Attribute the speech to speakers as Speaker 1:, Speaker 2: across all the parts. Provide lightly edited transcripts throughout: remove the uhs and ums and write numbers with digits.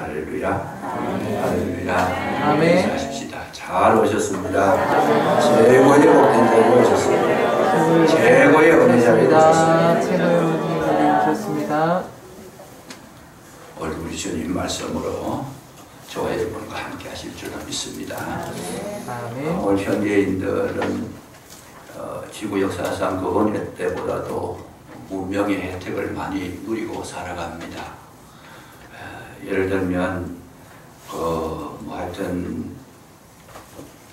Speaker 1: 할렐루야. 할렐루야.
Speaker 2: 아멘.
Speaker 1: 하십시다. 잘 오셨습니다. 최고의 복된 자리에 오셨습니다. 최고의 은혜 자리에 오셨습니다.
Speaker 2: 최고의 은혜 자리에 오셨습니다.
Speaker 1: 오늘 우리 주님 말씀으로 저와 여러분과 함께 하실 줄 믿습니다.
Speaker 2: 아멘.
Speaker 1: 오늘 현대인들은 지구 역사상 그 어느 때보다도 문명의 혜택을 많이 누리고 살아갑니다. 예를 들면 하여튼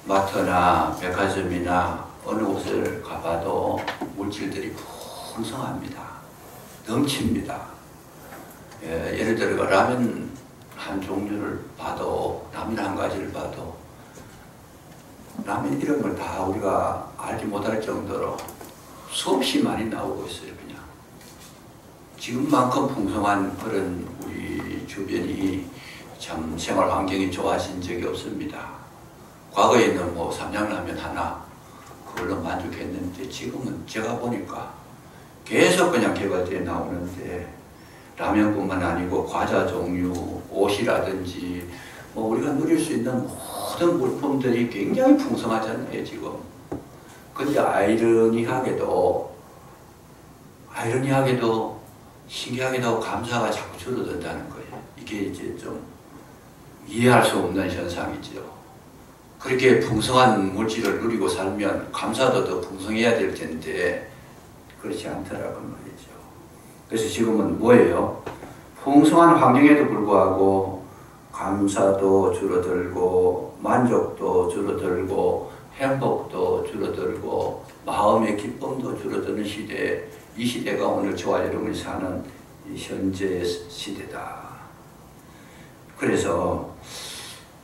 Speaker 1: 마트나 백화점이나 어느 곳을 가봐도 물질들이 풍성합니다. 넘칩니다. 예를 들어 라면 한 종류를 봐도, 라면 한 가지를 봐도 라면 이런 걸 다 우리가 알지 못할 정도로 수없이 많이 나오고 있어요. 그냥 지금만큼 풍성한 그런 우리 주변이 참 생활 환경이 좋아진 적이 없습니다. 과거에는 뭐 삼양라면 하나 그걸로 만족했는데 지금은 제가 보니까 계속 그냥 개발되어 나오는데 라면뿐만 아니고 과자 종류, 옷이라든지 뭐 우리가 누릴 수 있는 모든 물품들이 굉장히 풍성하잖아요 지금. 근데 아이러니하게도 신기하게도 감사가 자꾸 줄어든다는 거예요. 이게 이제 좀 이해할 수 없는 현상이죠. 그렇게 풍성한 물질을 누리고 살면 감사도 더 풍성해야 될 텐데 그렇지 않더라고 말이죠. 그래서 지금은 뭐예요? 풍성한 환경에도 불구하고 감사도 줄어들고 만족도 줄어들고 행복도 줄어들고 마음의 기쁨도 줄어드는 시대, 이 시대가 오늘 저와 여러분이 사는 현재 시대다. 그래서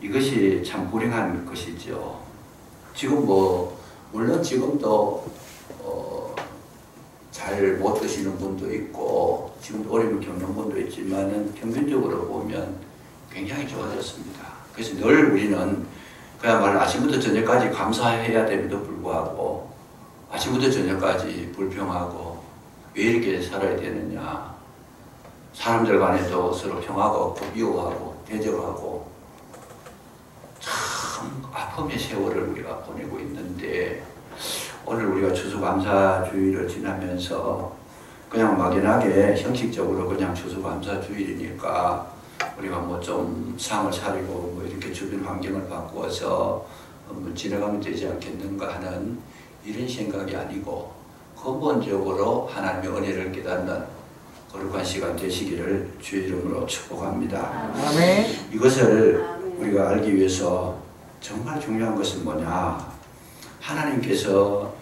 Speaker 1: 이것이 참 불행한 것이죠. 지금 물론 지금도 잘 못 드시는 분도 있고 지금도 어려움을 겪는 분도 있지만은 평균적으로 보면 굉장히 좋아졌습니다. 그래서 늘 우리는 그야말로 아침부터 저녁까지 감사해야 됨에도 불구하고 아침부터 저녁까지 불평하고 왜 이렇게 살아야 되느냐, 사람들 간에도 서로 평화가 없고 미워하고 대적하고 참 아픔의 세월을 우리가 보내고 있는데 오늘 우리가 추수감사주의를 지나면서 그냥 막연하게 형식적으로 그냥 추수감사주일이니까 우리가 뭐 좀 상을 차리고 뭐 이렇게 주변 환경을 바꾸어서 지나가면 되지 않겠는가 하는 이런 생각이 아니고 근본적으로 하나님의 은혜를 깨닫는 거룩한 시간 되시기를 주의 이름으로 축복합니다.
Speaker 2: 아멘.
Speaker 1: 이것을 우리가 알기 위해서 정말 중요한 것은 뭐냐, 하나님께서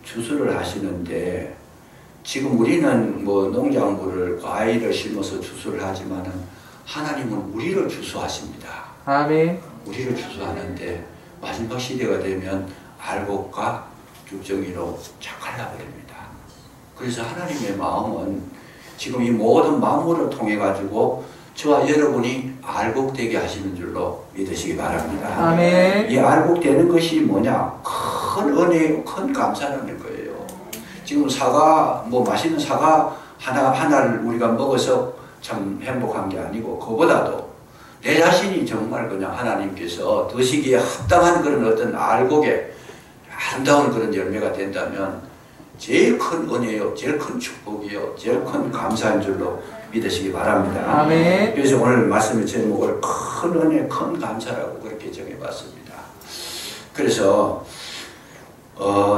Speaker 1: 추수를 하시는데 지금 우리는 뭐 농작물을 과일을 심어서 추수를 하지만은 하나님은 우리를 추수하십니다. 아멘. 우리를 추수하는데 마지막 시대가 되면 알곡과 죽정이로 쫙 갈라버립니다. 그래서 하나님의 마음은 지금 이 모든 만물을 통해 가지고 저와 여러분이 알곡되게 하시는 줄로 믿으시기 바랍니다. 아멘. 이 알곡되는 것이 뭐냐? 큰 은혜요, 큰 감사라는 거예요. 지금 사과, 뭐 맛있는 사과 하나를 우리가 먹어서 참 행복한 게 아니고 그보다도 내 자신이 정말 그냥 하나님께서 드시기에 합당한 그런 어떤 알곡의 아름다운 그런 열매가 된다면 제일 큰 은혜요, 제일 큰 축복이요, 제일 큰 감사인 줄로 믿으시기 바랍니다. 아멘. 그래서 오늘 말씀의 제목을 큰 은혜, 큰 감사라고 그렇게 정해봤습니다. 그래서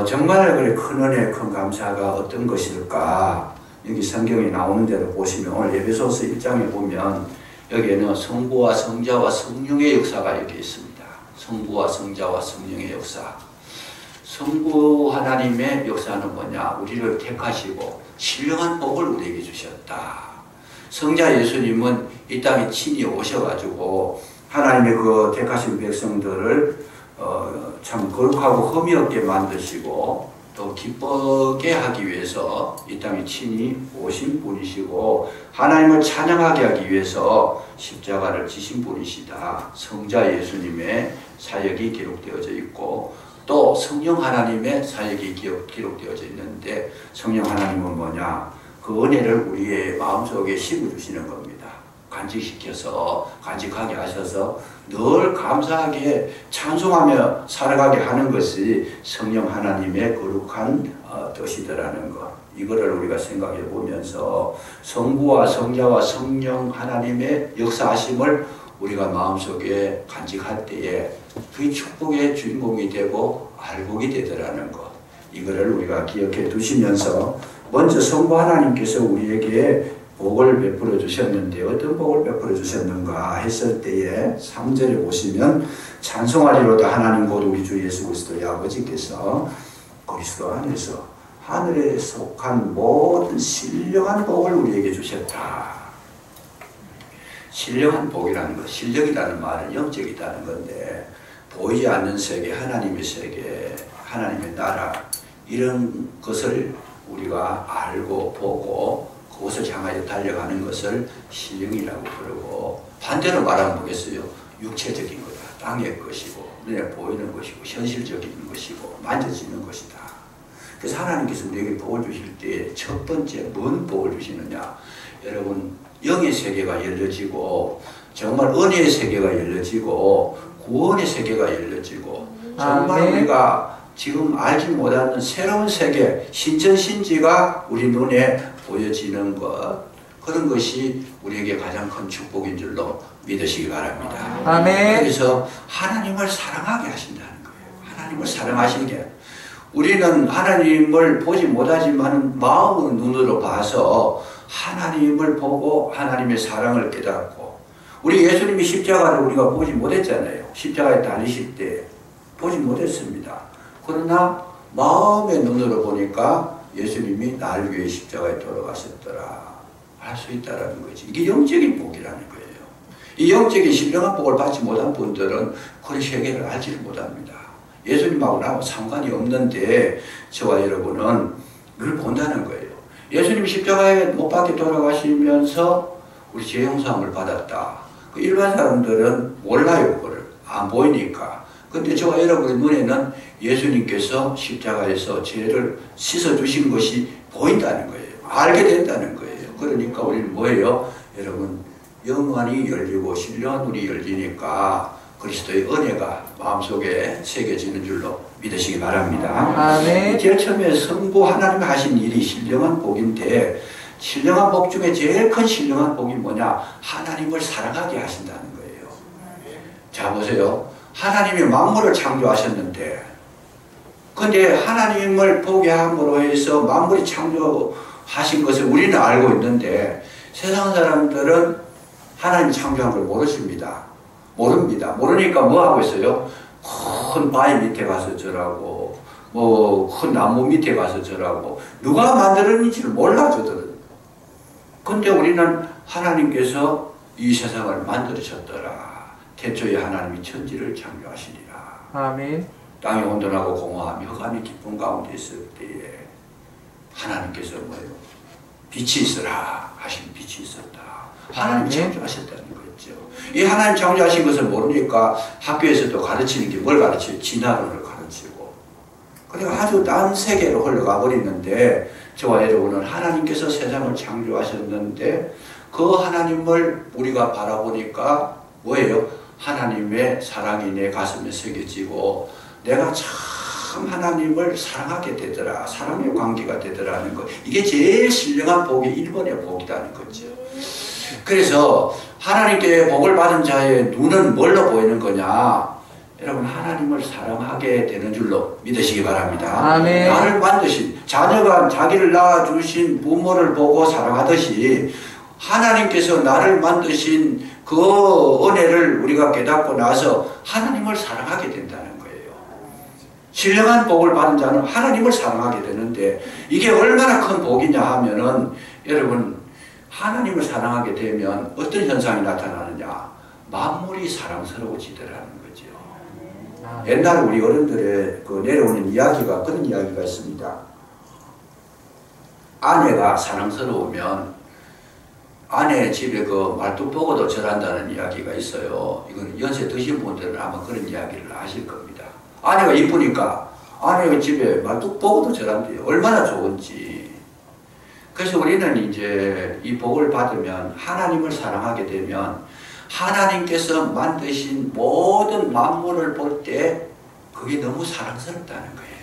Speaker 1: 정말 그래 큰 은혜, 큰 감사가 어떤 것일까? 여기 성경에 나오는 대로 보시면 오늘 에베소서 1장에 보면 여기에는 성부와 성자와 성령의 역사가 여기 있습니다. 성부와 성자와 성령의 역사. 성부 하나님의 역사는 뭐냐? 우리를 택하시고 신령한 복을 우리에게 주셨다. 성자 예수님은 이 땅에 친히 오셔가지고 하나님의 그 택하신 백성들을 참 거룩하고 흠이 없게 만드시고 또 기쁘게 하기 위해서 이 땅에 친히 오신 분이시고 하나님을 찬양하게 하기 위해서 십자가를 지신 분이시다. 성자 예수님의 사역이 기록되어져 있고 또 성령 하나님의 사역이 기록되어져 있는데 성령 하나님은 뭐냐? 그 은혜를 우리의 마음속에 심어주시는 겁니다. 간직하게 하셔서 늘 감사하게 찬송하며 살아가게 하는 것이 성령 하나님의 거룩한 뜻이더라는 것. 이거를 우리가 생각해 보면서 성부와 성자와 성령 하나님의 역사하심을 우리가 마음속에 간직할 때에 그 축복의 주인공이 되고 알곡이 되더라는 것. 이거를 우리가 기억해 두시면서 먼저 성부 하나님께서 우리에게 복을 베풀어 주셨는데 어떤 복을 베풀어 주셨는가 했을 때에 3절에 보시면 찬송하리로다 하나님 곧 우리 주 예수 그리스도의 아버지께서 그리스도 안에서 하늘에 속한 모든 신령한 복을 우리에게 주셨다. 신령한 복이라는 것, 신령이라는 말은 영적이라는 건데 보이지 않는 세계, 하나님의 세계, 하나님의 나라 이런 것을 우리가 알고 보고 그것을 향하여 달려가는 것을 신령이라고 부르고 반대로 말하면 뭐겠어요? 육체적인 거다. 땅의 것이고 눈에 보이는 것이고 현실적인 것이고 만져지는 것이다. 그래서 하나님께서 우리에게 복을 주실 때 첫 번째 뭔 복을 주시느냐? 여러분 영의 세계가 열려지고 정말 은혜의 세계가 열려지고 구원의 세계가 열려지고 정말 우리가 지금 알지 못하는 새로운 세계, 신천신지가 우리 눈에 보여지는 것, 그런 것이 우리에게 가장 큰 축복인 줄로 믿으시기 바랍니다.
Speaker 2: 아멘.
Speaker 1: 그래서 하나님을 사랑하게 하신다는 거예요. 하나님을 사랑하시게. 우리는 하나님을 보지 못하지만 마음의 눈으로 봐서 하나님을 보고 하나님의 사랑을 깨닫고, 우리 예수님이 십자가를 우리가 보지 못했잖아요. 십자가에 달리실 때 보지 못했습니다. 그러나 마음의 눈으로 보니까 예수님이 날 위해 십자가에 돌아가셨더라 할 수 있다는 거지. 이게 영적인 복이라는 거예요. 이 영적인 신령한 복을 받지 못한 분들은 그런 세계를 알지를 못합니다. 예수님하고 나하고 상관이 없는데 저와 여러분은 그걸 본다는 거예요. 예수님 십자가에 못 박혀 돌아가시면서 우리 죄 용서함을 받았다. 그 일반 사람들은 몰라요. 그걸 안 보이니까. 근데 저와 여러분의 눈에는 예수님께서 십자가에서 죄를 씻어주신 것이 보인다는 거예요. 알게 된다는 거예요. 그러니까 우리는 뭐예요? 여러분 영안이 열리고 신령한 눈이 열리니까 그리스도의 은혜가 마음속에 새겨지는 줄로 믿으시기 바랍니다.
Speaker 2: 아멘.
Speaker 1: 제일 처음에 성부 하나님이 하신 일이 신령한 복인데 신령한 복 중에 제일 큰 신령한 복이 뭐냐? 하나님을 사랑하게 하신다는 거예요. 자 보세요. 하나님이 만물을 창조하셨는데 근데 하나님을 보게 함으로 해서 만물이 창조하신 것을 우리는 알고 있는데 세상 사람들은 하나님 창조한 걸 모르십니다. 모릅니다. 모르니까 뭐 하고 있어요? 큰 바위 밑에 가서 저라고 뭐 큰 나무 밑에 가서 저라고 누가 만들었는지를 몰라 저들은. 근데 우리는 하나님께서 이 세상을 만드셨더라. 태초에 하나님이 천지를 창조하시니라.
Speaker 2: 아멘.
Speaker 1: 땅이 온전하고 공허하며 흑암이 깊은 가운데 있을 때에 하나님께서 뭐예요? 빛이 있으라 하신 빛이 있었다. 하나님이 창조하셨다는 거죠. 이 하나님 창조하신 것을 모르니까 학교에서도 가르치는 게 뭘 가르쳐요? 진화론을 가르치고. 그래서 아주 딴 세계로 흘러가 버리는데 저와 여러분은 하나님께서 세상을 창조하셨는데 그 하나님을 우리가 바라보니까 뭐예요? 하나님의 사랑이 내 가슴에 새겨지고 내가 참 하나님을 사랑하게 되더라. 사랑의 관계가 되더라는 것. 이게 제일 신령한 복이 1번의 복이라는 거죠. 그래서 하나님께 복을 받은 자의 눈은 뭘로 보이는 거냐? 여러분 하나님을 사랑하게 되는 줄로 믿으시기 바랍니다.
Speaker 2: 아멘.
Speaker 1: 나를 만드신 자녀가 자기를 낳아주신 부모를 보고 사랑하듯이 하나님께서 나를 만드신 그 은혜를 우리가 깨닫고 나서 하나님을 사랑하게 된다는 거예요. 신령한 복을 받은 자는 하나님을 사랑하게 되는데 이게 얼마나 큰 복이냐 하면은 여러분 하나님을 사랑하게 되면 어떤 현상이 나타나느냐? 만물이 사랑스러워지더라는 거죠. 옛날에 우리 어른들의 그 내려오는 이야기가 그런 이야기가 있습니다. 아내가 사랑스러우면 아내 집에 그 말뚝보고도 절한다는 이야기가 있어요. 이건 연세 드신 분들은 아마 그런 이야기를 아실 겁니다. 아내가 이쁘니까 아내가 집에 말뚝보고도 절한대요. 얼마나 좋은지. 그래서 우리는 이제 이 복을 받으면 하나님을 사랑하게 되면 하나님께서 만드신 모든 만물을 볼 때 그게 너무 사랑스럽다는 거예요.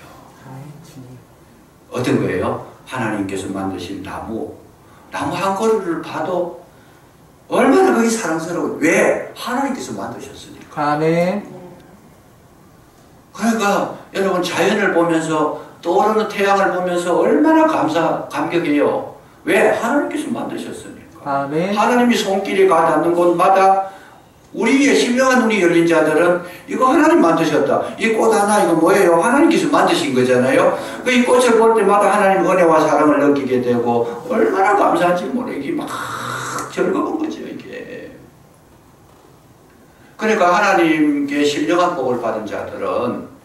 Speaker 1: 어떤 거예요? 하나님께서 만드신 나무 한 그루를 봐도 얼마나 그게 사랑스러워. 왜? 하나님께서 만드셨으니까.
Speaker 2: 아멘.
Speaker 1: 그러니까 여러분 자연을 보면서 떠오르는 태양을 보면서 얼마나 감격해요. 왜? 하나님께서 만드셨으니까.
Speaker 2: 아멘.
Speaker 1: 하나님이 손길이 가닿는 곳마다 우리의 신령한 눈이 열린 자들은 이거 하나님 만드셨다. 이 꽃 하나 이거 뭐예요? 하나님께서 만드신 거잖아요. 이 꽃을 볼 때마다 하나님의 은혜와 사랑을 느끼게 되고 얼마나 감사한지 모르게 막 즐거운 거죠 이게. 그러니까 하나님께 신령한 복을 받은 자들은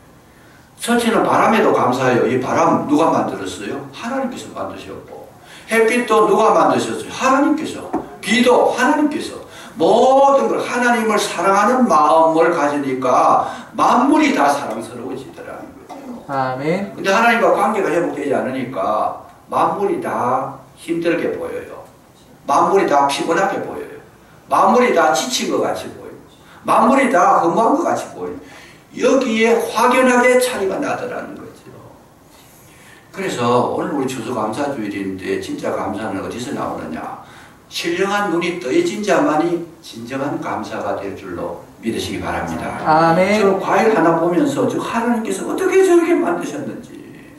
Speaker 1: 첫째는 바람에도 감사해요. 이 바람 누가 만들었어요? 하나님께서 만드셨고, 햇빛도 누가 만드셨어요? 하나님께서. 비도 하나님께서. 모든 걸 하나님을 사랑하는 마음을 가지니까 만물이 다 사랑스러워지더라는 거죠.
Speaker 2: 아멘.
Speaker 1: 근데 하나님과 관계가 회복되지 않으니까 만물이 다 힘들게 보여요. 만물이 다 피곤하게 보여요. 만물이 다 지친 것 같이 보여요. 만물이 다 허무한 것 같이 보여요. 여기에 확연하게 차이가 나더라는 거죠. 그래서 오늘 우리 추수감사주일인데 진짜 감사는 어디서 나오느냐? 신령한 눈이 떠진 자만이 진정한 감사가 될 줄로 믿으시기 바랍니다.
Speaker 2: 아멘.
Speaker 1: 저 과일 하나 보면서 저 하나님께서 어떻게 저렇게 만드셨는지,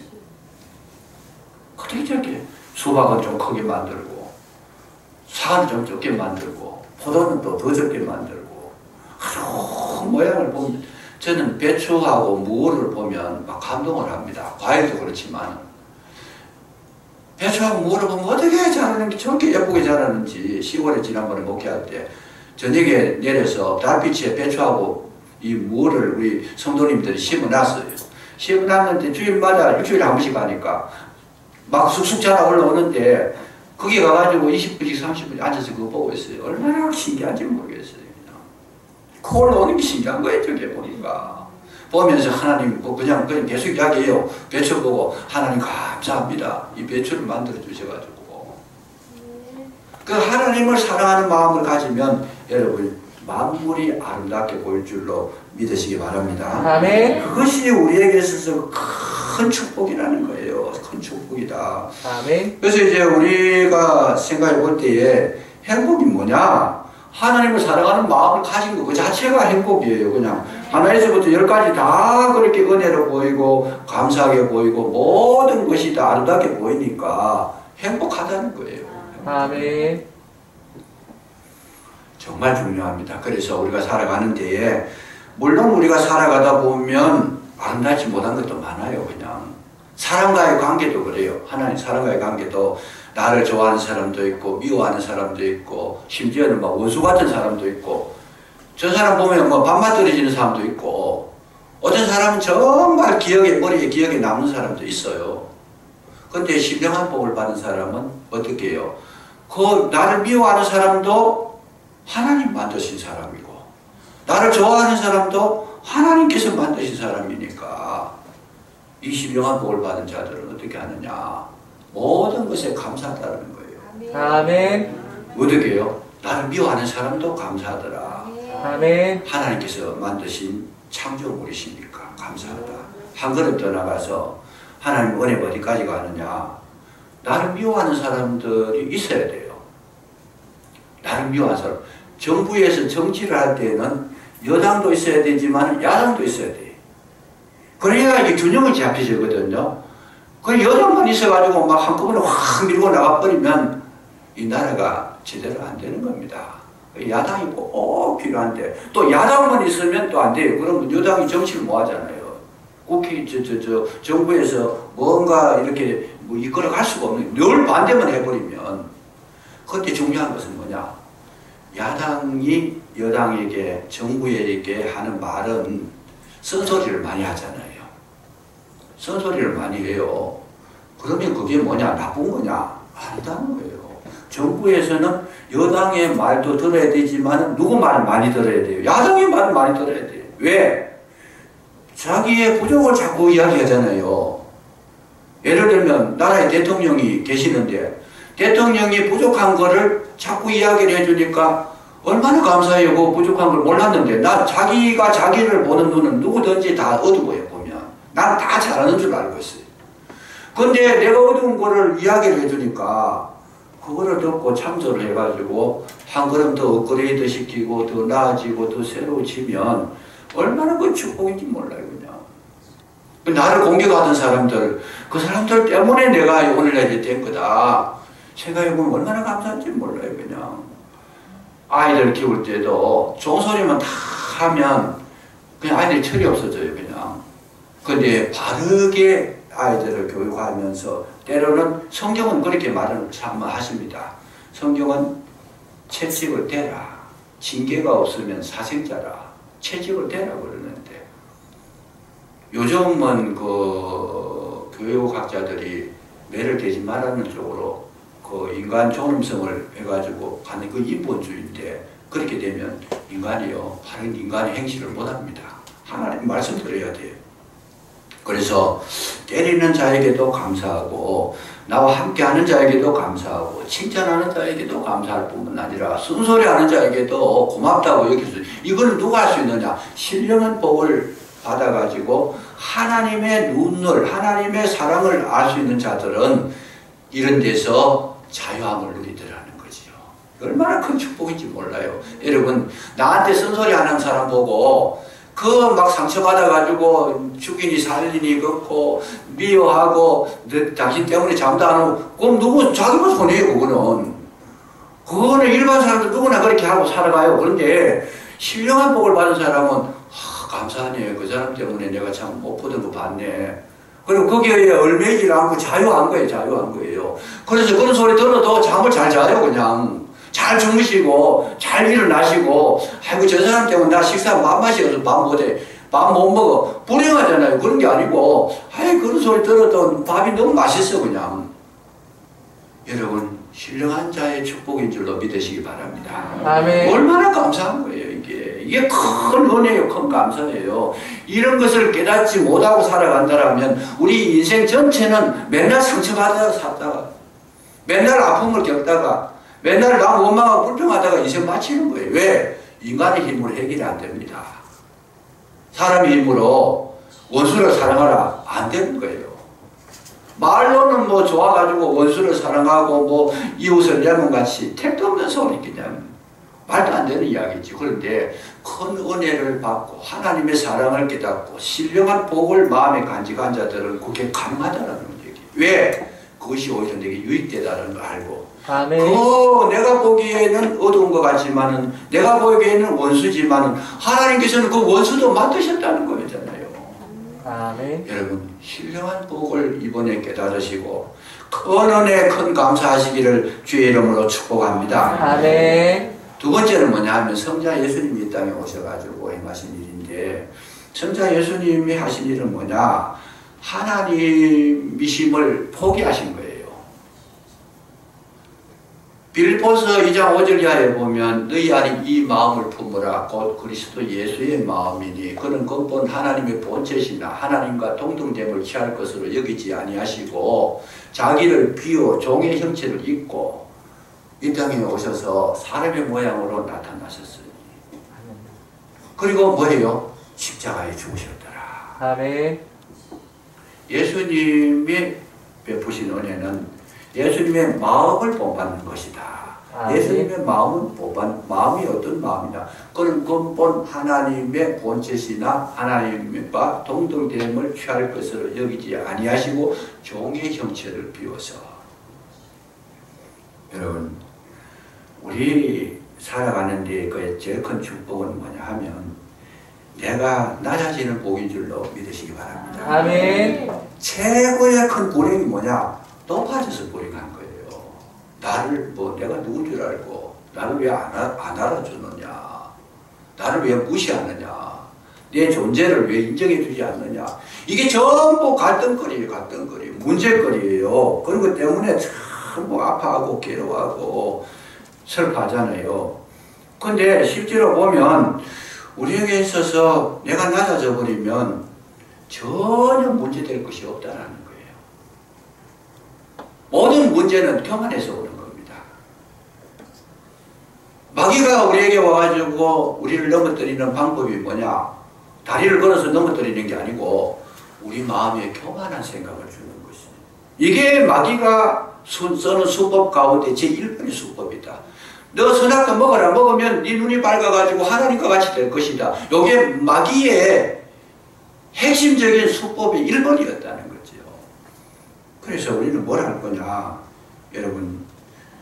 Speaker 1: 어떻게 저렇게 수박은 좀 크게 만들고 사과는 좀 적게 만들고 포도는 또 더 적게 만들고 모양을 보면 저는 배추하고 무를 보면 막 감동을 합니다. 과일도 그렇지만 배추하고 무를 보면 어떻게 자라는지 저렇게 예쁘게 자라는지 10월에 지난번에 목회할 때 저녁에 내려서 달빛에 배추하고 이 무를 우리 성도님들이 심어놨어요. 심어놨는데 주일마다 일주일에 한 번씩 가니까 막 쑥쑥 자라 올라오는데 거기 가가지고 20분씩 30분씩 앉아서 그거 보고 있어요. 얼마나 신기한지 모르겠어요. 그 올라오는 게 신기한 거예요. 저게 보니까. 보면서 하나님 그냥 계속 이야기해요. 배추 보고 하나님 감사합니다. 이 배추를 만들어 주셔가지고. 그 하나님을 사랑하는 마음을 가지면 여러분 만물이 아름답게 보일 줄로 믿으시기 바랍니다.
Speaker 2: 아멘.
Speaker 1: 그것이 우리에게 있어서 큰 축복이라는 거예요. 큰 축복이다.
Speaker 2: 아멘.
Speaker 1: 그래서 이제 우리가 생각해 볼 때에 행복이 뭐냐? 하나님을 사랑하는 마음을 가진 거 그 자체가 행복이에요. 그냥 하나에서부터 10가지 다 그렇게 은혜로 보이고 감사하게 보이고 모든 것이 다 아름답게 보이니까 행복하다는 거예요.
Speaker 2: 아멘.
Speaker 1: 정말 중요합니다. 그래서 우리가 살아가는 데에 물론 우리가 살아가다 보면 아름답지 못한 것도 많아요. 그냥 사람과의 관계도 그래요. 하나님 사람과의 관계도 나를 좋아하는 사람도 있고 미워하는 사람도 있고 심지어는 막 원수 같은 사람도 있고 저 사람 보면 뭐 밥맛 떨어지는 사람도 있고 어떤 사람은 정말 머리에 기억에 남는 사람도 있어요. 근데 신령한 복을 받은 사람은 어떻게 해요? 그 나를 미워하는 사람도 하나님 만드신 사람이고 나를 좋아하는 사람도 하나님께서 만드신 사람이니까 이 신령한 복을 받은 자들은 어떻게 하느냐? 모든 것에 감사하다는 거예요.
Speaker 2: 아멘.
Speaker 1: 어떻게 해요? 나를 미워하는 사람도 감사하더라.
Speaker 2: 아멘.
Speaker 1: 하나님께서 만드신 창조물이시니까 감사하다. 한 걸음 더 나가서 하나님 은혜가 어디까지 가느냐? 나를 미워하는 사람들이 있어야 돼요. 나를 미워하는 사람. 정부에서 정치를 할 때는 여당도 있어야 되지만 야당도 있어야 돼. 그래야 이게 균형이 잡혀지거든요. 그 여당만 있어가지고 막 한꺼번에 확 밀고 나가버리면 이 나라가 제대로 안 되는 겁니다. 야당이 꼭 필요한데 또 야당만 있으면 또 안 돼요. 그러면 여당이 정치를 뭐 하잖아요. 국회 정부에서 뭔가 이렇게 뭐 이끌어갈 수가 없는 늘 반대만 해버리면 그때 중요한 것은 뭐냐? 야당이 여당에게 정부에게 하는 말은 쓴소리를 많이 하잖아요. 쓴소리를 많이 해요. 그러면 그게 뭐냐? 나쁜 거냐? 아니다는 거예요. 정부에서는 여당의 말도 들어야 되지만 누구 말을 많이 들어야 돼요? 야당의 말을 많이 들어야 돼요. 왜? 자기의 부족을 자꾸 이야기하잖아요. 예를 들면 나라의 대통령이 계시는데 대통령이 부족한 거를 자꾸 이야기를 해주니까 얼마나 감사해요. 그 부족한 걸 몰랐는데 난 자기가 자기를 보는 눈은 누구든지 다 어두워요. 보면 난 다 잘하는 줄 알고 있어요. 근데 내가 어두운 거를 이야기를 해주니까 그거를 듣고 참조를 해가지고 한 걸음 더 업그레이드 시키고 더 나아지고 더 새로워지면 얼마나 그 축복인지 몰라요. 그냥 나를 공격하던 사람들, 그 사람들 때문에 내가 오늘날이 된 거다 생각해보면 얼마나 감사한지 몰라요. 그냥 아이들 키울 때도 종소리만 다 하면 그냥 아이들이 철이 없어져요. 그냥. 근데 바르게 아이들을 교육하면서 때로는 성경은 그렇게 말을 참 하십니다. 성경은 채찍을 대라. 징계가 없으면 사생자라. 채찍을 대라 그러는데 요즘은 그 교육학자들이 매를 대지 말라는 쪽으로 그 인간 존엄성을 해가지고 가는 그 인본주의인데 그렇게 되면 인간이요 바른 인간의 행실을 못합니다. 하나님 말씀 드려야 돼요. 그래서 때리는 자에게도 감사하고 나와 함께하는 자에게도 감사하고 칭찬하는 자에게도 감사할 뿐만 아니라 쓴소리하는 자에게도 고맙다고 여기서 이걸 누가 할 수 있느냐? 신령한 복을 받아가지고 하나님의 눈을 하나님의 사랑을 알 수 있는 자들은 이런 데서 자유함을 누리더라는 거죠. 얼마나 큰 축복인지 몰라요. 여러분 나한테 쓴소리하는 사람 보고 그 막 상처받아가지고 죽이니 살리니 그렇고 미워하고 당신 때문에 잠도 안 오고 그럼 누구 자기만 손해요. 그거는 일반 사람들 누구나 그렇게 하고 살아가요. 그런데 신령한 복을 받은 사람은 감사하네. 그 사람 때문에 내가 참 못 보던 거 봤네. 그리고 거기에 얼매이질 않고 자유한 거예요. 자유한 거예요. 그래서 그런 소리 들어도 잠을 잘 자요. 그냥 잘 주무시고 잘 일어나시고 아이고 저 사람 때문에 나 식사 맛맛이어서 밥 못해. 밥 못 먹어. 불행하잖아요. 그런 게 아니고 아이 그런 소리 들어도 밥이 너무 맛있어 그냥. 여러분 신령한 자의 축복인 줄로 믿으시기 바랍니다.
Speaker 2: 아멘.
Speaker 1: 얼마나 감사한 거예요 이게 큰 은혜예요. 큰 감사예요. 이런 것을 깨닫지 못하고 살아간다면 우리 인생 전체는 맨날 상처받아 살다가 맨날 아픔을 겪다가 맨날 나 원망하고 불평하다가 인생 마치는 거예요. 왜? 인간의 힘으로 해결이 안 됩니다. 사람의 힘으로 원수를 사랑하라 안 되는 거예요. 말로는 뭐 좋아가지고 원수를 사랑하고 뭐 이웃을 내몬같이 택도 없는 소리 그냥 말도 안 되는 이야기지. 그런데 큰 은혜를 받고 하나님의 사랑을 깨닫고 신령한 복을 마음에 간직한 자들은 그게 가능하다는 얘기. 왜? 그것이 오히려 내게 유익되다는 걸 알고
Speaker 2: 아멘.
Speaker 1: 내가 보기에는 어두운 것 같지만은 내가 보기에는 원수지만은 하나님께서는 그 원수도 만드셨다는 거잖아요.
Speaker 2: 아멘.
Speaker 1: 여러분 신령한 복을 이번에 깨달으시고 큰 은혜 큰 감사하시기를 주의 이름으로 축복합니다.
Speaker 2: 아멘.
Speaker 1: 두 번째는 뭐냐 하면 성자 예수님이 이 땅에 오셔가지고 행하신 일인데 성자 예수님이 하신 일은 뭐냐? 하나님이심을 포기하신 거예요. 빌립보서 2장 5절 이하에 보면 너희 안에 이 마음을 품으라 곧 그리스도 예수의 마음이니 그는 근본 하나님의 본체시나 하나님과 동등됨을 취할 것으로 여기지 아니하시고 자기를 비워 종의 형체를 입고 이 땅에 오셔서 사람의 모양으로 나타나셨어요. 그리고 뭐예요? 십자가에 죽으셨더라.
Speaker 2: 아멘.
Speaker 1: 예수님이 베푸신 은혜는 예수님의 마음을 본받는 것이다.
Speaker 2: 아멘.
Speaker 1: 예수님의 마음은 마음이 어떤 마음이냐? 그는 근본 하나님의 본체시나 하나님과 동등됨을 취할 것으로 여기지 아니하시고 종의 형체를 비워서. 여러분 우리 살아가는데 그 제일 큰 축복은 뭐냐 하면 내가 낮아지는 복인 줄로 믿으시기 바랍니다.
Speaker 2: 아멘.
Speaker 1: 최고의 큰 불행이 뭐냐? 높아져서 불행한 거예요. 나를 뭐 내가 누군 줄 알고 나를 왜 안 알아주느냐? 나를 왜 무시하느냐? 내 존재를 왜 인정해 주지 않느냐? 이게 전부 갈등거리예요. 갈등거리. 문제거리예요. 그런 것 때문에 전부 아파하고 괴로워하고 슬퍼하잖아요. 근데 실제로 보면 우리에게 있어서 내가 낮아져 버리면 전혀 문제될 것이 없다라는 거예요. 모든 문제는 교만에서 오는 겁니다. 마귀가 우리에게 와가지고 우리를 넘어뜨리는 방법이 뭐냐? 다리를 걸어서 넘어뜨리는 게 아니고 우리 마음에 교만한 생각을 주는 것입니다. 이게 마귀가 써는 수법 가운데 제1번의 수법이다. 너 선악과 먹어라. 먹으면 네 눈이 밝아가지고 하나님과 같이 될 것이다. 이게 마귀의 핵심적인 수법의 1번이었다는 거죠. 그래서 우리는 뭘 할 거냐? 여러분,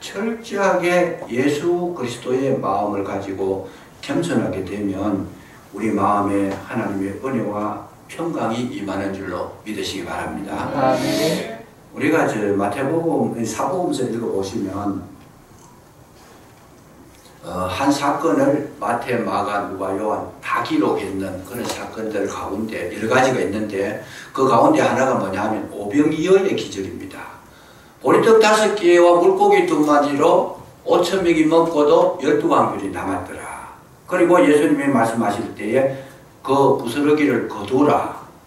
Speaker 1: 철저하게 예수 그리스도의 마음을 가지고 겸손하게 되면 우리 마음에 하나님의 은혜와 평강이 임하는 줄로 믿으시기 바랍니다.
Speaker 2: 아멘.
Speaker 1: 우리가 마태복음 사복음서 읽어보시면 한 사건을 마태, 마가, 누가, 요한 다 기록했는 그런 사건들 가운데 여러 가지가 있는데 그 가운데 하나가 뭐냐 하면 오병이어의 기적입니다. 보리떡 5개와 물고기 2마리로 5,000명이 먹고도 12광줄이 남았더라. 그리고 예수님이 말씀하실 때에 그 부스러기를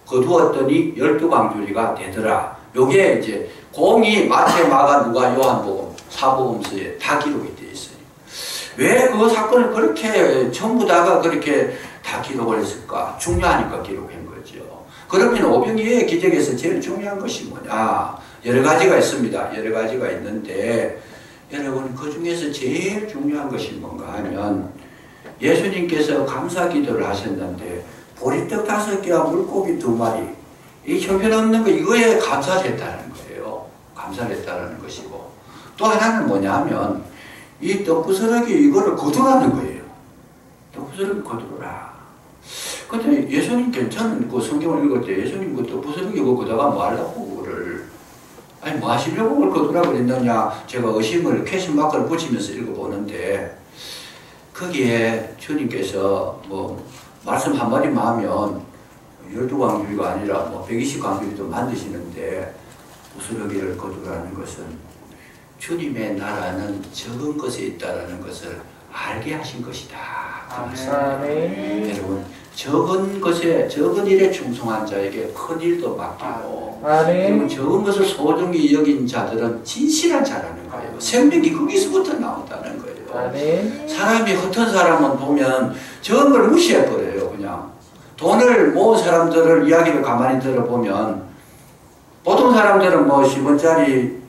Speaker 1: 거두었더니 12광줄이가 되더라. 요게 이제 공이 마태, 마가, 누가, 요한복음, 사복음서에 다 기록이 되어 있어요. 왜 그 사건을 그렇게 전부 다가 그렇게 다 기록을 했을까? 중요하니까 기록한 거죠. 그러면 오병이어의 기적에서 제일 중요한 것이 뭐냐? 여러 가지가 있습니다. 여러 가지가 있는데 여러분 그 중에서 제일 중요한 것이 뭔가 하면 예수님께서 감사 기도를 하셨는데 보리떡 5개와 물고기 2마리 이 형편없는 거 이거에 감사를 했다는 거예요. 감사를 했다는 것이고 또 하나는 뭐냐면 이 떡부스러기 이거를 거두라는 거예요. 떡부스러기 거두라. 근데 예수님 저는 그 성경을 읽을 때 예수님 그 떡부스러기 그거 거다가 뭐 하려고 그거를 아니 뭐 하시려고 그걸 거두라 그랬느냐 제가 의심을 퀘스천마크를 붙이면서 읽어보는데 거기에 주님께서 뭐 말씀 한마디만 하면 12광주리가 아니라 뭐 120광주리도 만드시는데 부스러기를 거두라는 것은 주님의 나라는 적은 것에 있다는 것을 알게 하신 것이다.
Speaker 2: 아멘.
Speaker 1: 여러분 적은 것에 적은 일에 충성한 자에게 큰 일도 맡기고
Speaker 2: 아멘.
Speaker 1: 적은 것을 소중히 여긴 자들은 진실한 자라는 거예요. 생명이 거기서부터 나온다는 거예요.
Speaker 2: 아멘.
Speaker 1: 사람이 흩은 사람은 보면 적은 걸 무시해버려요. 그냥 돈을 모은 사람들을 이야기를 가만히 들어보면 보통 사람들은 뭐 10원짜리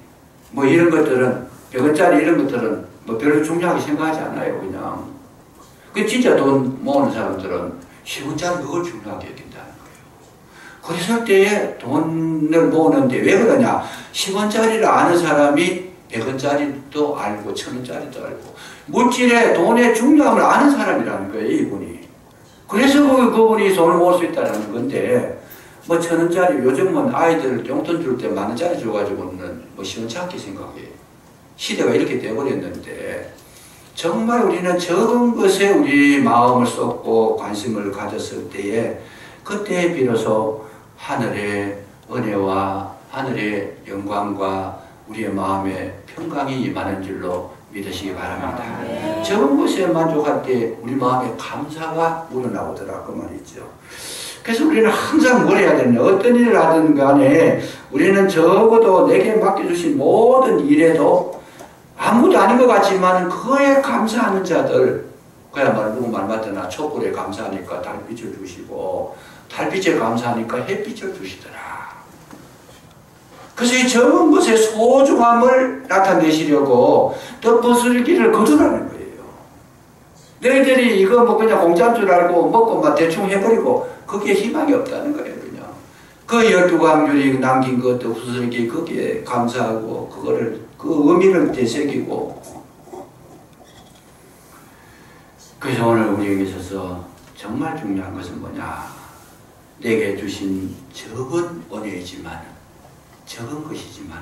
Speaker 1: 뭐 이런 것들은 100원짜리 이런 것들은 뭐 별로 중요하게 생각하지 않아요. 그냥 그 진짜 돈 모으는 사람들은 10원짜리 그걸 중요하게 여긴다는 거예요. 그랬을 때에 돈을 모으는데 왜 그러냐? 10원짜리를 아는 사람이 100원짜리도 알고 1000원짜리도 알고 물질의 돈의 중요함을 아는 사람이라는 거예요. 이분이. 그래서 그분이 돈을 모을 수 있다는 건데 뭐 1000원짜리 요즘은 아이들 용돈 줄 때 10,000원짜리 줘가지고는 뭐 시원찮게 생각해요. 시대가 이렇게 되어버렸는데 정말 우리는 적은 것에 우리 마음을 쏟고 관심을 가졌을 때에 그때 비로소 하늘의 은혜와 하늘의 영광과 우리의 마음에 평강이 임하는 줄로 믿으시기 바랍니다. 적은 것에 만족할 때 우리 마음에 감사가 우러나오더라 그 말이죠. 그래서 우리는 항상 뭘 해야 되냐? 어떤 일을 하든 간에 우리는 적어도 내게 맡겨주신 모든 일에도 아무도 아닌 것 같지만 그거에 감사하는 자들 그야말로 누구 말 맞더나 촛불에 감사하니까 달빛을 주시고 달빛에 감사하니까 햇빛을 주시더라. 그래서 이 적은 것의 소중함을 나타내시려고 떡부스러기를 거두라는 거예요. 너희들이 이거 뭐 그냥 공짜인 줄 알고 먹고 막 대충 해버리고 거기에 희망이 없다는 거예요. 그냥 그 12광줄이 남긴 그 떡부스러기 거기에 감사하고 그거를 그 의미를 되새기고 그래서 오늘 우리에게 있어서 정말 중요한 것은 뭐냐? 내게 주신 적은 은혜이지만 적은 것이지만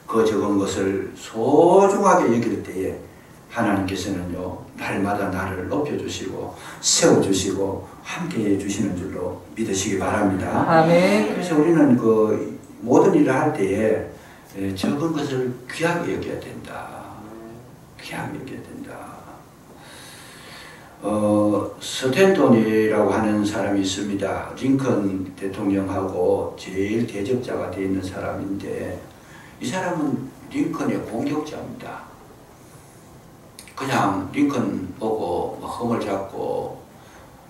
Speaker 1: 그 적은 것을 소중하게 여길 때에 하나님께서는요 날마다 나를 높여주시고 세워주시고 함께해 주시는 줄로 믿으시기 바랍니다.
Speaker 2: 아멘.
Speaker 1: 그래서 우리는 그 모든 일을 할 때에 적은 것을 귀하게 여겨야 된다. 귀하게 여겨야 된다. 스탠톤이라고 하는 사람이 있습니다. 링컨 대통령하고 제일 대적자가 되어 있는 사람인데 이 사람은 링컨의 공격자입니다. 그냥 링컨 보고 흠을 잡고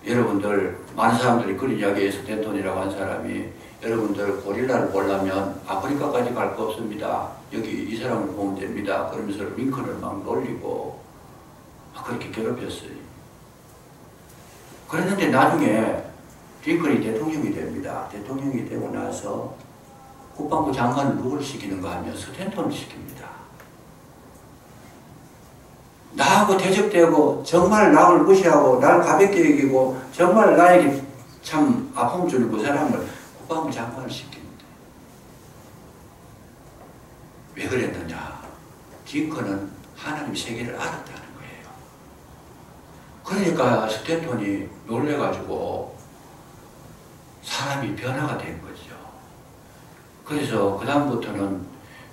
Speaker 1: 여러분들 많은 사람들이 그런 이야기에서 덴톤이라고 한 사람이 여러분들 고릴라를 보려면 아프리카까지 갈 거 없습니다. 여기 이 사람을 보면 됩니다. 그러면서 링컨을 막 놀리고 막 그렇게 괴롭혔어요. 그랬는데 나중에 링컨이 대통령이 됩니다. 대통령이 되고 나서 국방부 장관을 누구를 시키는가 하면 스탠턴을 시킵니다. 나하고 대적되고 정말 나를 무시하고 나를 가볍게 여기고 정말 나에게 참 아픔을 주는 그 사람을 국방부 장관을 시킵니다. 왜 그랬느냐? 링컨은 하나님 세계를 알았다는 거예요. 그러니까 스탠턴이 놀래가지고 사람이 변화가 된 거죠. 그래서 그 다음부터는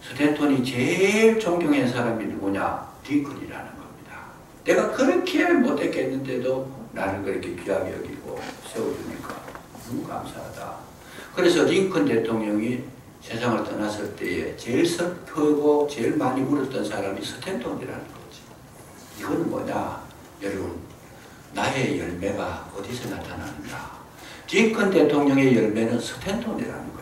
Speaker 1: 스탠턴이 제일 존경한 사람이 누구냐? 링컨이라는 겁니다. 내가 그렇게 못했겠는데도 나를 그렇게 귀하게 여기고 세워주니까 너무 감사하다. 그래서 링컨 대통령이 세상을 떠났을 때에 제일 슬프고 제일 많이 울었던 사람이 스탠턴이라는 거지. 이건 뭐냐? 여러분, 나의 열매가 어디서 나타나는가? 링컨 대통령의 열매는 스탠턴이라는 거예요.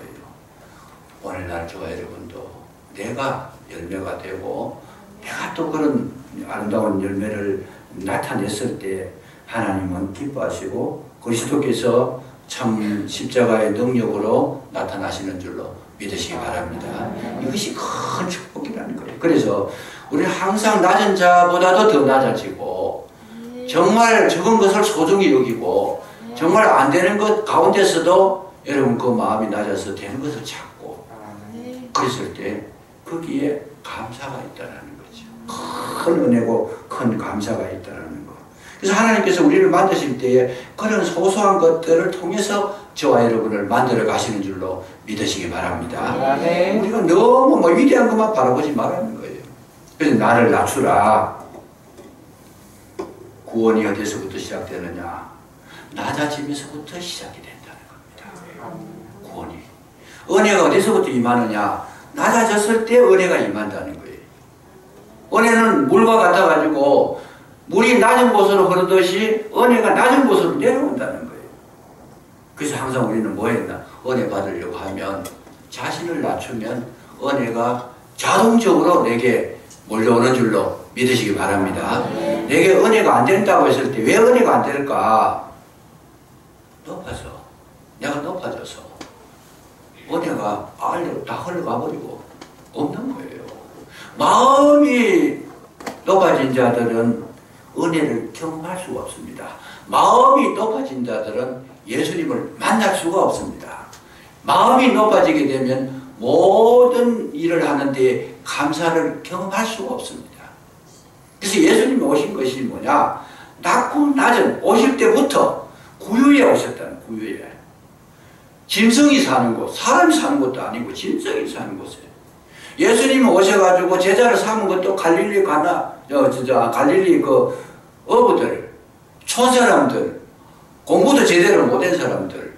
Speaker 1: 오늘날 저와 여러분도 내가 열매가 되고 내가 또 그런 아름다운 열매를 나타냈을 때 하나님은 기뻐하시고 그리스도께서 참 십자가의 능력으로 나타나시는 줄로 믿으시기 바랍니다. 이것이 큰 축복이라는 거예요. 그래서 우리는 항상 낮은 자보다도 더 낮아지고 정말 적은 것을 소중히 여기고 정말 안 되는 것 가운데서도 여러분 그 마음이 낮아서 되는 것을 찾고 그랬을 때 거기에 감사가 있다는 거죠. 큰 은혜고 큰 감사가 있다는 거. 그래서 하나님께서 우리를 만드실 때에 그런 소소한 것들을 통해서 저와 여러분을 만들어 가시는 줄로 믿으시기 바랍니다. 우리가 너무 위대한 것만 바라보지 말라는 거예요. 그래서 나를 낮추라. 구원이 어디서부터 시작되느냐? 낮아짐에서부터 시작이 된다는 겁니다. 구원이. 은혜가 어디서부터 임하느냐? 낮아졌을 때 은혜가 임한다는 거예요. 은혜는 물과 같아가지고 물이 낮은 곳으로 흐르듯이 은혜가 낮은 곳으로 내려온다는 거예요. 그래서 항상 우리는 뭐 했나? 은혜 받으려고 하면 자신을 낮추면 은혜가 자동적으로 내게 몰려오는 줄로 믿으시기 바랍니다. 내게 은혜가 안 된다고 했을 때 왜 은혜가 안 될까? 높아서, 내가 높아져서 은혜가 알로 다 흘러가 버리고 없는 거예요. 마음이 높아진 자들은 은혜를 경험할 수가 없습니다. 마음이 높아진 자들은 예수님을 만날 수가 없습니다. 마음이 높아지게 되면 모든 일을 하는데 감사를 경험할 수가 없습니다. 그래서 예수님이 오신 것이 뭐냐? 낮고 낮은 오실 때부터 구유에 오셨다는 구유에. 짐승이 사는 곳, 사람이 사는 것도 아니고 짐승이 사는 곳에. 예수님이 오셔가지고 제자를 삼은 것도 갈릴리 갈릴리 그 어부들, 촌사람들, 공부도 제대로 못한 사람들.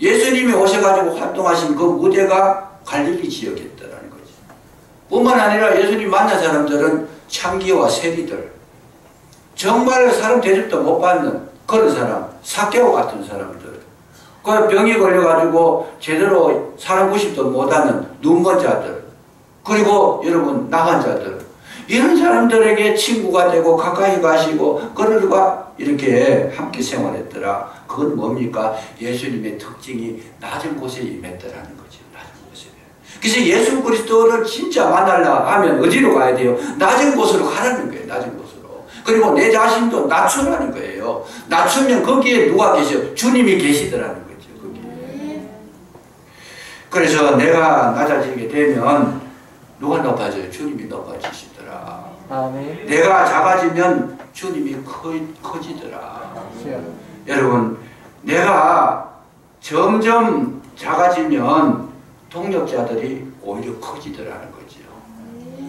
Speaker 1: 예수님이 오셔가지고 활동하신 그 무대가 갈릴리 지역이었다는 거지. 뿐만 아니라 예수님 만난 사람들은 창기와 세리들, 정말 사람 대접도 못 받는 그런 사람, 삭개와 같은 사람들, 그 병이 걸려가지고 제대로 사람 구십도 못하는 눈먼 자들, 그리고 여러분 나간 자들, 이런 사람들에게 친구가 되고 가까이 가시고 그들과 이렇게 함께 생활했더라. 그건 뭡니까? 예수님의 특징이 낮은 곳에 임했더라는 거죠. 낮은 곳에. 그래서 예수 그리스도를 진짜 만나려고 하면 어디로 가야 돼요? 낮은 곳으로 가라는 거예요. 낮은 곳으로. 그리고 내 자신도 낮추라는 거예요. 낮추면 거기에 누가 계셔? 주님이 계시더라는 거죠. 거기에. 그래서 내가 낮아지게 되면 누가 높아져요? 주님이 높아지시더라.
Speaker 2: 아멘.
Speaker 1: 내가 작아지면 주님이 커지더라. 여러분, 내가 점점 작아지면 동력자들이 오히려 커지더라는 거죠.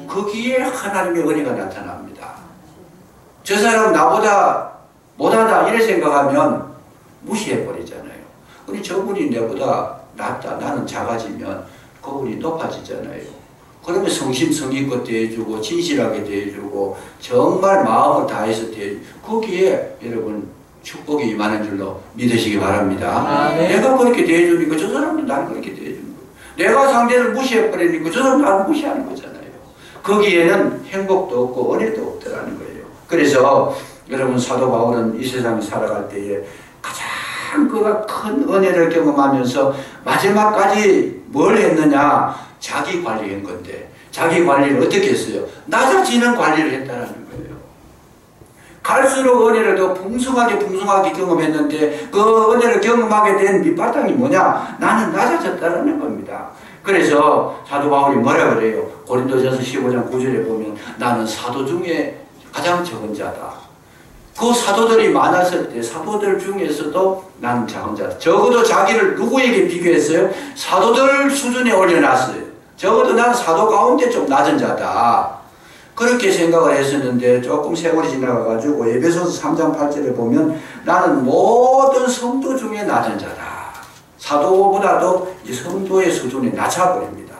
Speaker 1: 거기에 하나님의 은혜가 나타납니다. 저 사람 나보다 못하다 이래 생각하면 무시해버리잖아요. 근데 저분이 내보다 낫다, 나는 작아지면 그분이 높아지잖아요. 그러면 성심성의껏 대해주고 진실하게 대해주고 정말 마음을 다해서 대해주고 거기에 여러분 축복이 임하는 줄로 믿으시기 바랍니다. 내가 그렇게 대해주니까 저 사람도 나를 그렇게 대해주는 거예요. 내가 상대를 무시해버리니까 저 사람도 나를 무시하는 거잖아요. 거기에는 행복도 없고 은혜도 없더라는 거예요. 그래서 여러분 사도 바울은 이 세상에 살아갈 때에 가장 그가 큰 은혜를 경험하면서 마지막까지 뭘 했느냐? 자기 관리한 건데 자기 관리를 어떻게 했어요? 낮아지는 관리를 했다는 거예요. 갈수록 은혜를 더 풍성하게 경험했는데 그 은혜를 경험하게 된 밑바탕이 뭐냐? 나는 낮아졌다는 겁니다. 그래서 사도 바울이 뭐라 그래요? 고린도전서 15장 9절에 보면 나는 사도 중에 가장 적은 자다. 그 사도들이 많았을 때 사도들 중에서도 나는 작은 자다. 적어도 자기를 누구에게 비교했어요? 사도들 수준에 올려놨어요. 적어도 나는 사도 가운데 좀 낮은 자다. 그렇게 생각을 했었는데 조금 세월이 지나가가지고 에베소서 3장 8절에 보면 나는 모든 성도 중에 낮은 자다. 사도보다도 이 성도의 수준이 낮아버립니다.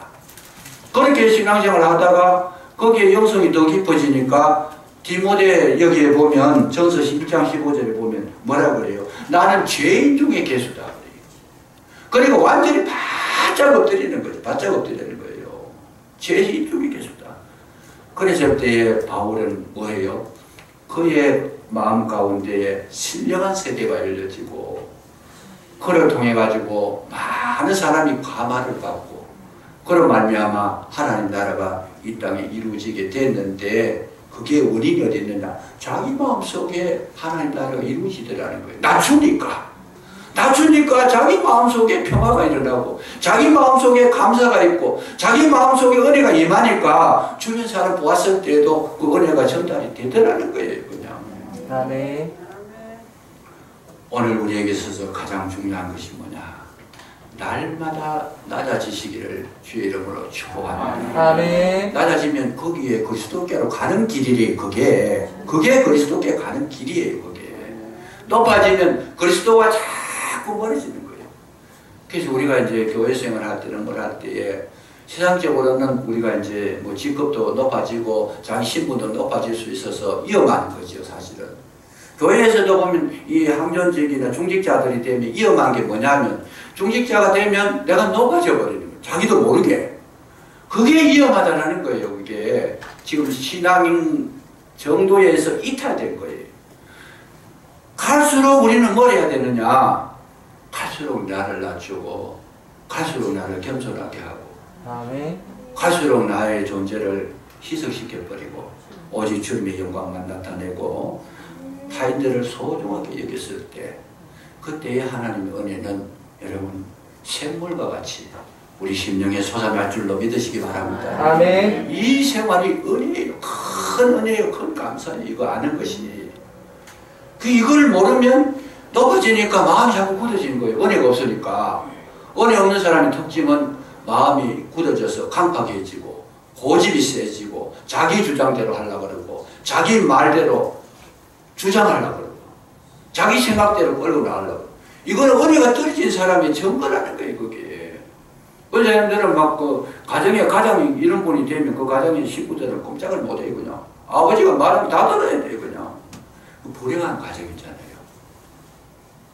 Speaker 1: 그렇게 신앙생활을 하다가 거기에 영성이 더 깊어지니까 디모데 여기에 보면 전서 11장 15절에 보면 뭐라 그래요? 나는 죄인 중에 괴수다. 그리고 완전히 바짝 엎드리는 거죠. 바짝 엎드리는 거예요. 죄인 중에 괴수다. 그래서 그때 바울은 뭐예요? 그의 마음 가운데에 신령한 세대가 열려지고 그를 통해 가지고 많은 사람이 감화를 받고 그런 말미암아 하나님 나라가 이 땅에 이루어지게 됐는데 그게 원인이 어디 있느냐? 자기 마음속에 하나님 나라가 이루어지더라는 거예요. 낮추니까 자기 마음속에 평화가 일어나고 자기 마음속에 감사가 있고 자기 마음속에 은혜가 임하니까 주변 사람 보았을 때도 그 은혜가 전달이 되더라는 거예요. 그냥.
Speaker 2: 아멘.
Speaker 1: 오늘 우리에게 있어서 가장 중요한 것이 뭐냐? 날마다 낮아지시기를 주의 이름으로 축복합니다.
Speaker 2: 아멘.
Speaker 1: 낮아지면 거기에 그리스도께로 가는 길이래요. 그게 그리스도께 가는 길이에요. 그게 높아지면 그리스도와 자꾸 멀어지는 거예요. 그래서 우리가 이제 교회 생활할 때는 뭘 할 때에 세상적으로는 우리가 이제 뭐 직급도 높아지고 자기 신분도 높아질 수 있어서 위험한 거죠, 사실은. 교회에서도 보면 이 항전직이나 중직자들이 되면 위험한 게 뭐냐면 중직자가 되면 내가 높아져 버리는 거예요. 자기도 모르게. 그게 위험하다는 거예요. 그게 지금 신앙인 정도에서 이탈된 거예요. 갈수록 우리는 뭘 해야 되느냐? 갈수록 나를 낮추고 갈수록 나를 겸손하게 하고
Speaker 2: 아멘.
Speaker 1: 갈수록 나의 존재를 희석시켜버리고 오직 주님의 영광만 나타내고 타인들을 소중하게 여겼을 때 그때의 하나님의 은혜는 여러분 샘물과 같이 우리 심령에 솟아날 줄로 믿으시기 바랍니다.
Speaker 2: 아멘.
Speaker 1: 이 생활이 은혜예요. 큰 은혜예요. 큰 감사예요. 이거 아는 것이. 이걸 모르면 높아지니까 마음이 자꾸 굳어지는 거예요. 은혜가 없으니까. 은혜 없는 사람의 특징은 마음이 굳어져서 강팍해지고 고집이 세지고 자기 주장대로 하려고 그러고 자기 말대로 주장하려고 그러고 자기 생각대로 끌고 나가려고. 이거는 은혜가 떨어진 사람의 증거라는 거예요. 그게. 원사님들은 막 그 가정에 가장이 이런 분이 되면 그 가정의 식구들은 꼼짝을 못해요. 그냥 아버지가 말하면 다 들어야 돼요. 그냥 불행한 가정이잖아요.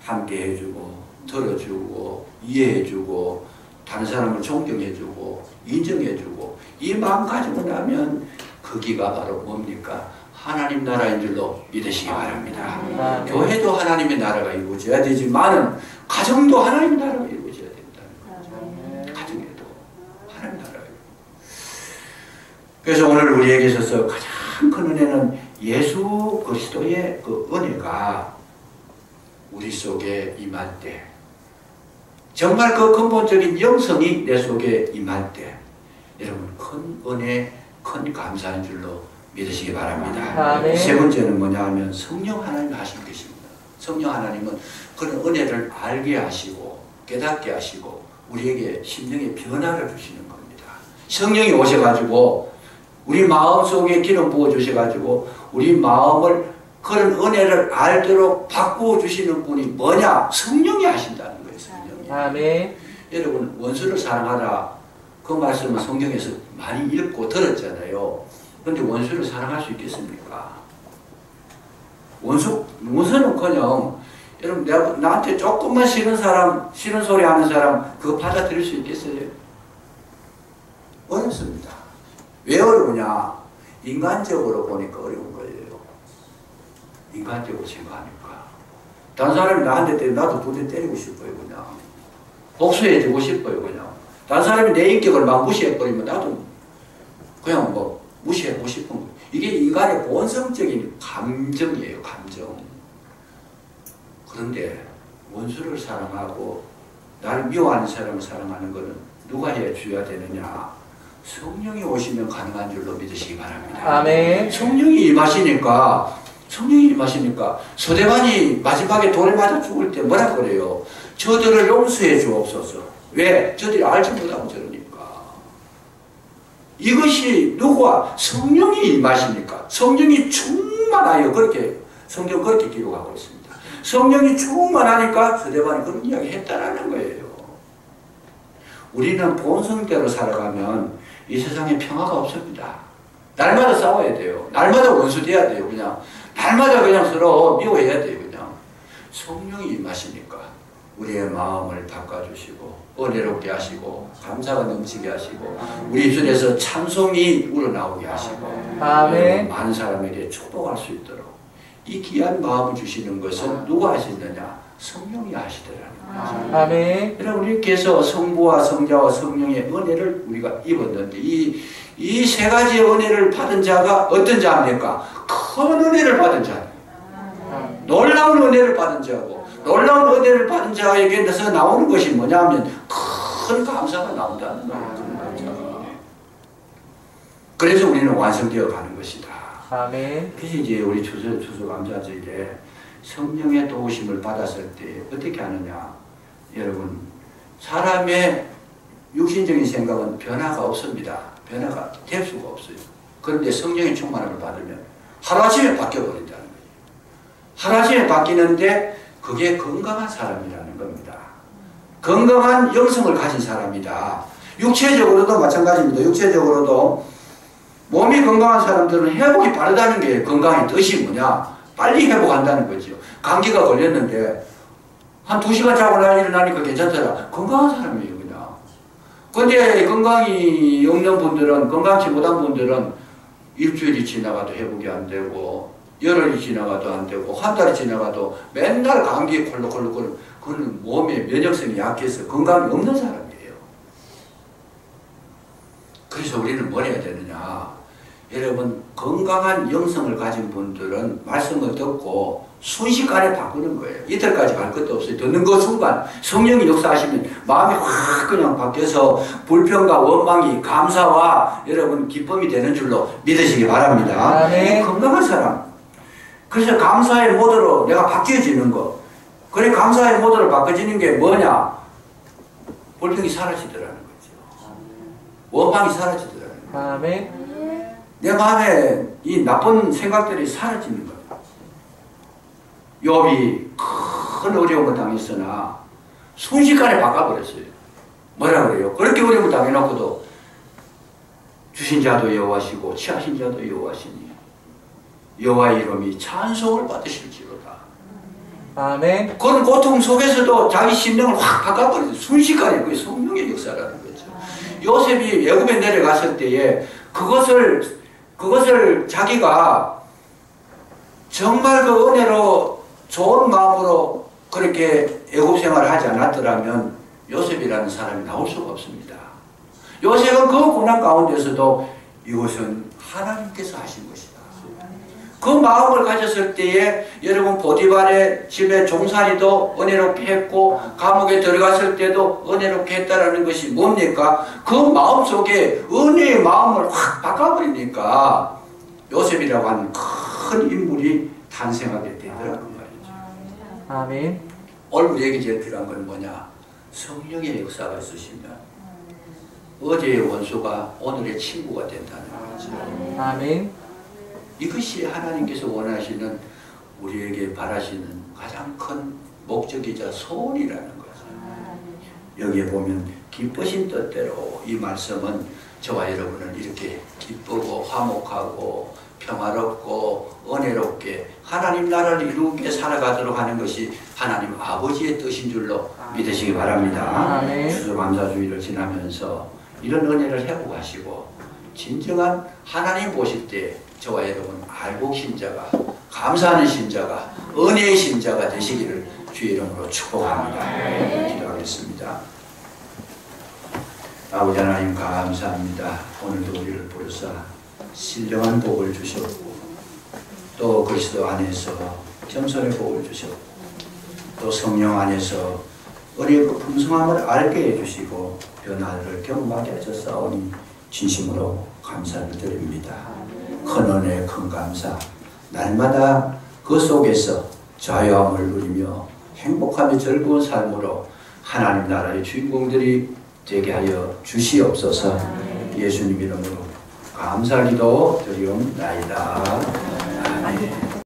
Speaker 1: 함께 해주고 들어주고 이해해주고 다른 사람을 존경해주고 인정해주고 이 마음 가지고 나면 거기가 바로 뭡니까? 하나님 나라인 줄로 믿으시기 바랍니다. 교회도 하나님의 나라가 이루어져야 되지만은 가정도 하나님의 나라가 이루어져야 된다는 거죠. 가정에도 하나님 나라가. 그래서 오늘 우리에게 있어서 가장 큰 은혜는 예수 그리스도의 그 은혜가 우리 속에 임할 때 정말 그 근본적인 영성이 내 속에 임할 때 여러분 큰 은혜, 큰 감사인 줄로 믿으시기 바랍니다. 세 번째는 뭐냐 하면 성령 하나님 하신 것입니다. 성령 하나님은 그런 은혜를 알게 하시고 깨닫게 하시고 우리에게 심령의 변화를 주시는 겁니다. 성령이 오셔가지고 우리 마음속에 기름 부어 주셔가지고 우리 마음을 그런 은혜를 알도록 바꾸어 주시는 분이 뭐냐? 성령이 하신다는 거예요. 성령이.
Speaker 2: 아멘.
Speaker 1: 여러분 원수를 사랑하라. 그 말씀은 성경에서 많이 읽고 들었잖아요. 그런데 원수를 사랑할 수 있겠습니까? 원수는 그냥 여러분 나한테 조금만 싫은 사람, 싫은 소리 하는 사람 그거 받아들일 수 있겠어요? 어렵습니다. 왜 어려우냐? 인간적으로 보니까 어려운 거예요. 인간적으로 생각하니까. 다른 사람이 나한테 때리면 나도 두 대 때리고 싶어요. 그냥 복수해주고 싶어요. 그냥 다른 사람이 내 인격을 막 무시해버리면 나도 그냥 뭐 무시하고 싶은 거예요. 이게 인간의 본성적인 감정이에요. 감정. 그런데 원수를 사랑하고 나를 미워하는 사람을 사랑하는 것은 누가 해줘야 되느냐? 성령이 오시면 가능한 줄로 믿으시기 바랍니다.
Speaker 2: 아멘.
Speaker 1: 성령이 임하시니까 서대반이 마지막에 돌에 맞아 죽을 때 뭐라 그래요? 저들을 용서해 주옵소서. 왜? 저들이 알지 못하고 저러니까. 이것이 누구와? 성령이 임하시니까. 성령이 충만하여 그렇게 성경 그렇게 기록하고 있습니다. 성령이 충만하니까 서대반이 그런 이야기 했다라는 거예요. 우리는 본성대로 살아가면 이 세상에 평화가 없습니다. 날마다 싸워야 돼요. 날마다 원수돼야 돼요. 그냥 날마다 그냥 서로 미워해야 돼요. 그냥 성령이 임하시니까 우리의 마음을 바꿔주시고 은혜롭게 하시고 감사가 넘치게 하시고 우리 입술에서 찬송이 우러나오게 하시고
Speaker 2: 아멘.
Speaker 1: 많은 사람에게 축복할 수 있도록 이 귀한 마음을 주시는 것은 누가 하시느냐? 성령이 하시더라는 거죠.
Speaker 2: 아멘.
Speaker 1: 우리께서 성부와 성자와 성령의 은혜를 우리가 입었는데 이 세 가지의 은혜를 받은 자가 어떤 자입니까? 큰 은혜를 받은 자. 놀라운 은혜를 받은 자고 놀라운 은혜를 받은 자에게서 나오는 것이 뭐냐면 큰 감사가 나온다는 거예요. 그래서 우리는 완성되어 가는 것이다.
Speaker 2: 아멘.
Speaker 1: 그래서 이제 우리 추수감사절에 성령의 도우심을 받았을 때 어떻게 하느냐? 여러분, 사람의 육신적인 생각은 변화가 없습니다. 변화가 될 수가 없어요. 그런데 성령의 충만함을 받으면 하루아침에 바뀌어버린다는 거예요. 하루아침에 바뀌는데 그게 건강한 사람이라는 겁니다. 건강한 영성을 가진 사람이다. 육체적으로도 마찬가지입니다. 육체적으로도 몸이 건강한 사람들은 회복이 빠르다는 게 건강의 뜻이 뭐냐? 빨리 회복한다는 거죠. 감기가 걸렸는데 한 2시간 자고 일어나니까 괜찮더라. 건강한 사람이에요, 그냥. 근데 건강이 없는 분들은, 건강치 못한 분들은 일주일이 지나가도 회복이 안 되고, 열흘이 지나가도 안 되고, 한 달이 지나가도 맨날 감기에 콜록콜록거리는, 그건 몸의 면역성이 약해서 건강이 없는 사람이에요. 그래서 우리는 뭘 해야 되느냐? 여러분, 건강한 영성을 가진 분들은 말씀을 듣고 순식간에 바꾸는 거예요. 이틀까지 갈 것도 없어요. 듣는 그 순간 성령이 역사하시면 마음이 확 그냥 바뀌어서 불평과 원망이 감사와 여러분 기쁨이 되는 줄로 믿으시기 바랍니다.
Speaker 2: 네.
Speaker 1: 건강한 사람. 그래서 감사의 모드로 내가 바뀌어지는 거. 그래 감사의 모드로 바뀌어지는 게 뭐냐? 불평이 사라지더라는 거죠. 원망이 사라지더라는 거죠.
Speaker 2: 아멘.
Speaker 1: 내 마음에 이 나쁜 생각들이 사라지는 거예요. 욥이 큰 어려움을 당했으나 순식간에 바꿔버렸어요. 뭐라 그래요? 그렇게 어려움을 당해놓고도 주신 자도 여호와시고 취하신 자도 여호와시니 여호와의 이름이 찬송을 받으실지로다.
Speaker 2: 아멘.
Speaker 1: 그런 고통 속에서도 자기 심령을 확 바꿔버렸어요. 순식간에 그게 성령의 역사라는 거죠. 요셉이 애굽에 내려갔을 때에 그것을 자기가 정말 그 은혜로 좋은 마음으로 그렇게 애굽 생활을 하지 않았더라면 요셉이라는 사람이 나올 수가 없습니다. 요셉은 그 고난 가운데서도 이것은 하나님께서 하신 것이다. 그 마음을 가졌을 때에 여러분 보디발의 집에 종살이도 은혜롭게 했고 감옥에 들어갔을 때도 은혜롭게 했다라는 것이 뭡니까? 그 마음 속에 은혜의 마음을 확 바꿔버리니까 요셉이라고 하는 큰 인물이 탄생하게 되더라는 말이죠.
Speaker 2: 아멘.
Speaker 1: 오늘 우리에게 제일 필요한 건 뭐냐? 성령의 역사가 있으시면 어제의 원수가 오늘의 친구가 된다는 거죠.
Speaker 2: 아멘.
Speaker 1: 이것이 하나님께서 원하시는 우리에게 바라시는 가장 큰 목적이자 소원이라는 거죠. 여기에 보면 기쁘신 뜻대로 이 말씀은 저와 여러분을 이렇게 기쁘고 화목하고 평화롭고 은혜롭게 하나님 나라를 이루게 살아가도록 하는 것이 하나님 아버지의 뜻인 줄로 믿으시기 바랍니다.
Speaker 2: 아멘.
Speaker 1: 추수감사주의를 지나면서 이런 은혜를 회복하시고 진정한 하나님 보실 때 저와 여러분 알복 신자가 감사하는 신자가 은혜의 신자가 되시기를 주의 이름으로 축복합니다. 기도하겠습니다. 아버지 하나님 감사합니다. 오늘도 우리를 부르사 신령한 복을 주셨고 또 그리스도 안에서 겸손의 복을 주셨고 또 성령 안에서 은혜의 그 풍성함을 알게 해주시고 변화를 경험하게 하셨사오니 진심으로 감사를 드립니다. 큰 은혜 큰 감사 날마다 그 속에서 자유함을 누리며 행복하며 즐거운 삶으로 하나님 나라의 주인공들이 되게 하여 주시옵소서. 예수님 이름으로 감사기도 드리옵나이다. 아멘.